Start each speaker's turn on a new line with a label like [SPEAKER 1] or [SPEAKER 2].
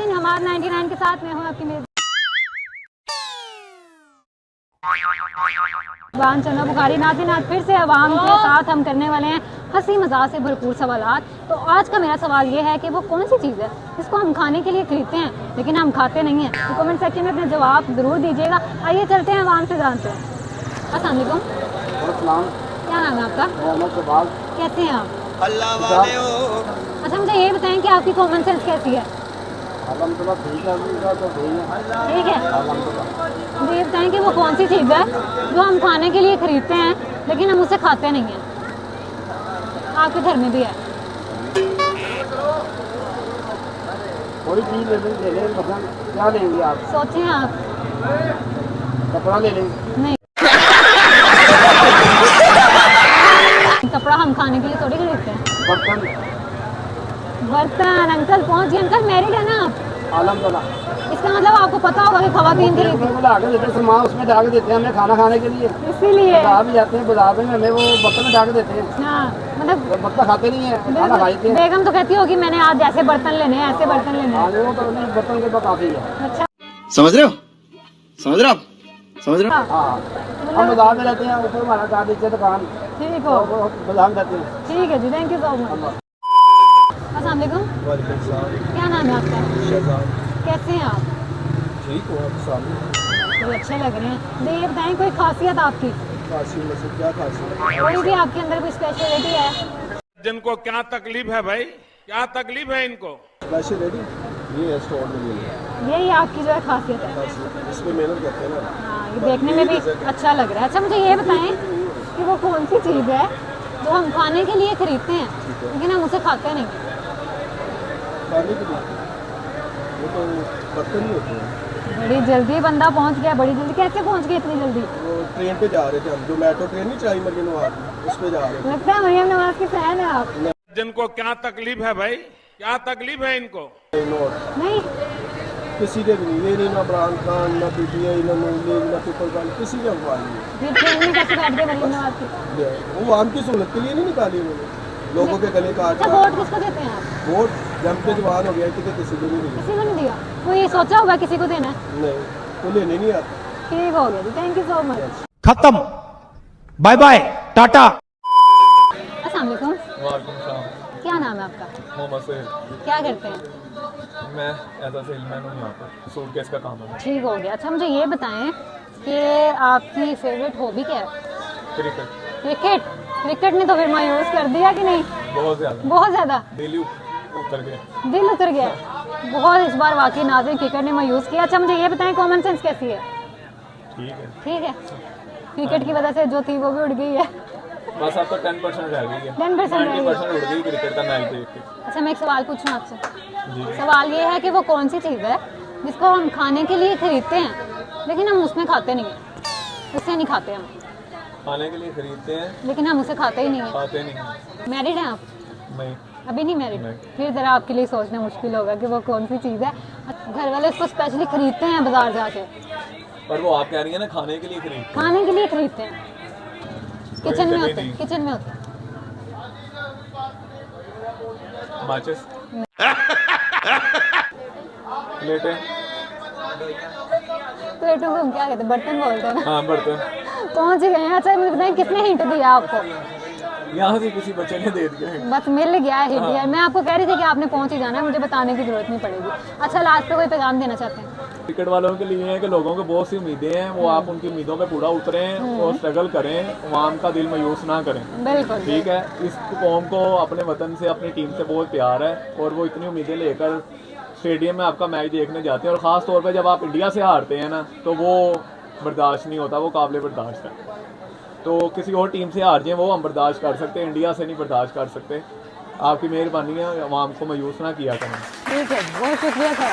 [SPEAKER 1] नाज़रीन, हमारे 99 के साथ में हूँ आपकी मेज़बान चंदा बुखारी। नाज़रीन, आज फिर से अवाम के साथ हम करने वाले हैं हंसी मजाक से भरपूर सवालात। तो आज का मेरा सवाल ये है कि वो कौन सी चीज़ है जिसको हम खाने के लिए खरीदते हैं लेकिन हम खाते नहीं हैं। तो कमेंट सेक्शन में अपने जवाब ज़रूर दीजिएगा। आइए चलते हैं अवाम से जानते हैं। अस्सलाम वालेकुम, क्या नाम है आपका? कैसे हैं आप? अच्छा, मुझे ये बताएं कि आपकी कॉमन सेंस कैसी है? ठीक है। मुझे ये बताएं कि वो कौन सी चीज़ है जो हम खाने के लिए खरीदते हैं लेकिन हम उसे खाते नहीं हैं। आपके घर में भी है।
[SPEAKER 2] कोई चीज ले लें, मतलब क्या लेंगे आप?
[SPEAKER 1] सोचें आप।
[SPEAKER 2] कपड़ा ले लेंगे?
[SPEAKER 1] नहीं, कपड़ा हम खाने के लिए थोड़ी खरीदते हैं। बर्तन अंकल पहुंच गए। अंकल मैरिड है ना आप? इसका मतलब आपको पता होगा कि खवातीन खरीदती हैं।
[SPEAKER 2] सामान उसमें डाल देते हैं हमें खाना खाने के लिए,
[SPEAKER 1] इसीलिए
[SPEAKER 2] बाजार भी जाते हैं, बाजार में हमें वो बर्तन में डाल देते हैं।
[SPEAKER 1] हाँ, मतलब
[SPEAKER 2] बर्तन खाते नहीं है, खाना खाते हैं।
[SPEAKER 1] बेगम तो कहती होगी मैंने आज ऐसे बर्तन लेने हैं, ऐसे बर्तन लेने हैं।
[SPEAKER 2] वो तो बर्तन के पास काफी है।
[SPEAKER 1] अच्छा,
[SPEAKER 3] समझ रहे हो? समझ रहे हो?
[SPEAKER 2] हाँ, हम बाजार में रहते हैं, ऊपर हमारा डाल देते हैं दुकान।
[SPEAKER 1] ठीक हो,
[SPEAKER 2] बाजार में रहते हैं।
[SPEAKER 1] ठीक है जी, थैंक यू सो मच। अस्सलाम वालेकुम, क्या नाम है आपका? कैसे हैं आप?
[SPEAKER 2] ठीक हो आप सामने?
[SPEAKER 1] बड़े अच्छे लग रहे हैं। तो ये बताएं कोई खासियत आपकी,
[SPEAKER 2] क्या खासियत?
[SPEAKER 1] कोई भी आपके अंदर कोई स्पेशलिटी है?
[SPEAKER 4] जिनको क्या तकलीफ है भाई, क्या तकलीफ है इनको?
[SPEAKER 2] स्पेशलिटी ये है, स्टोर में ये
[SPEAKER 1] यही आपकी जो है खासियत है।
[SPEAKER 2] इसमें मेहनत करते हैं ना।
[SPEAKER 1] हाँ, ये देखने में भी अच्छा लग रहा है। अच्छा, मुझे ये बताएं कि वो कौन सी चीज़ है जो हम खाने के लिए खरीदते हैं लेकिन हम उसे खाते नहीं।
[SPEAKER 2] खाने के लिए वो तो बर्तन ही होते हैं।
[SPEAKER 1] बड़ी जल्दी बंदा पहुंच गया, बड़ी जल्दी। कैसे पहुंच गए इतनी जल्दी?
[SPEAKER 2] वो ट्रेन पे जा रहे थे हम, जो मेट्रो ट्रेन नहीं चलाई मरियम नवाज, उस पे जा रहे थे।
[SPEAKER 1] लगता है मरियम नवाज की फैन है आप।
[SPEAKER 4] जिनको क्या तकलीफ है भाई, क्या तकलीफ है इनको?
[SPEAKER 1] नहीं,
[SPEAKER 2] किसी के भी नहीं, ये नहीं, ना इमरान खान, ना पीटीआई, ना नून लीग, ना पीपल पार्टी, किसी के अखबार नहीं
[SPEAKER 1] ये ट्रेन में कैसे बैठ गए मरियम नवाज की?
[SPEAKER 2] है। वो आम की सहूलत के लिए नहीं निकाली उन्होंने, लोगों के गले काट
[SPEAKER 1] अच्छा, वोट किसको देते हैं आप?
[SPEAKER 2] वोट जम के जवान हो गया कि किसी को नहीं मिली।
[SPEAKER 1] किसी को नहीं दिया? कोई सोचा होगा किसी को देना है?
[SPEAKER 2] नहीं, तो लेने नहीं आता।
[SPEAKER 1] ठीक हो गया जी, थैंक यू सो मच।
[SPEAKER 5] खत्म, बाय बाय, टाटा।
[SPEAKER 1] अस्सलाम वालेकुम,
[SPEAKER 6] वालेकुम सलाम।
[SPEAKER 1] क्या नाम है आपका?
[SPEAKER 6] मोहम्मद सोहेल।
[SPEAKER 1] क्या करते हैं?
[SPEAKER 6] मैं एज अ सेलमैन हूँ यहाँ पर, सूटकेस का काम है।
[SPEAKER 1] ठीक हो गया। अच्छा, मुझे ये बताएं कि आपकी फेवरेट हॉबी क्या है?
[SPEAKER 6] क्रिकेट।
[SPEAKER 1] क्रिकेट? क्रिकेट ने तो फिर मायूस कर दिया कि नहीं?
[SPEAKER 6] बहुत ज़्यादा,
[SPEAKER 1] बहुत ज़्यादा
[SPEAKER 6] दिल उतर गया।
[SPEAKER 1] दिल उतर गया बहुत इस बार वाकई। नाज़रीन, क्रिकेट ने मायूस किया। अच्छा, मुझे ये बताएं कॉमन सेंस कैसी है?
[SPEAKER 6] ठीक है,
[SPEAKER 1] ठीक है। क्रिकेट की वजह से जो थी वो भी उड़ गई है।
[SPEAKER 6] बस अब तो 10% रह गई है।
[SPEAKER 1] 10% रह गई।
[SPEAKER 6] 90% उड़ गई क्रिकेट का मैच देख के।
[SPEAKER 1] अच्छा, मैं एक सवाल पूछूं आपसे।
[SPEAKER 6] जी।
[SPEAKER 1] सवाल ये है कि वो कौन सी चीज़ है जिसको हम खाने के लिए खरीदते हैं लेकिन हम उसमें खाते नहीं हैं, उससे नहीं खाते हम,
[SPEAKER 6] खाने के लिए खरीदते हैं,
[SPEAKER 1] लेकिन हम उसे खाते ही नहीं हैं।
[SPEAKER 6] खाते नहीं हैं।
[SPEAKER 1] मैरिड हैं आप?
[SPEAKER 6] नहीं,
[SPEAKER 1] अभी नहीं मैरिड?
[SPEAKER 6] नहीं।
[SPEAKER 1] फिर ज़रा आपके लिए सोचना मुश्किल होगा कि वो कौन सी चीज़ है। घर वाले उसको स्पेशली खरीदते हैं बाजार जाके।
[SPEAKER 6] पर वो आप कह रही है ना खाने के लिए खरीदते
[SPEAKER 1] खाने के लिए खरीदते हैं, किचन में होते हैं,
[SPEAKER 6] नहीं।
[SPEAKER 1] किचन में होते हैं।
[SPEAKER 6] हैं। माचिस, प्लेटें।
[SPEAKER 1] प्लेटों को हम क्या कहते हैं? बर्तन बोलते हैं ना।
[SPEAKER 6] हाँ, बर्तन।
[SPEAKER 1] पहुंच गए हैं। अच्छा, मुझे बताएं किसने हिंट दिया आपको?
[SPEAKER 6] यहाँ से किसी बच्चे ने दे दिया है।
[SPEAKER 1] बस मिल गया है हिंट यार। मैं आपको कह रही थी कि आपने पहुंच ही जाना है, मुझे बताने की जरूरत नहीं पड़ेगी। अच्छा, लास्ट पे कोई पैगाम देना चाहते हैं?
[SPEAKER 6] क्रिकेट वालों के लिए है कि लोगों को बहुत सी उम्मीदें हैं, वो आप उनकी उम्मीदों पे पूरा उतरें और स्ट्रगल करें, अवाम का दिल मायूस ना करें।
[SPEAKER 1] बिल्कुल
[SPEAKER 6] ठीक है, इस कौम को अपने वतन से, अपनी टीम से बहुत प्यार है और वो इतनी उम्मीदें लेकर स्टेडियम में आपका मैच देखने जाते हैं। और ख़ास तौर पे जब आप इंडिया से हारते हैं ना, तो वो बर्दाश्त नहीं होता, वो काबिल बर्दाश्त है। तो किसी और टीम से हार जाएं वो हम बर्दाश्त कर सकते हैं, इंडिया से नहीं बर्दाश्त कर सकते। आपकी मेहरबानी है, अवाम को मायूस ना किया करें।
[SPEAKER 1] ठीक है, बहुत शुक्रिया सर।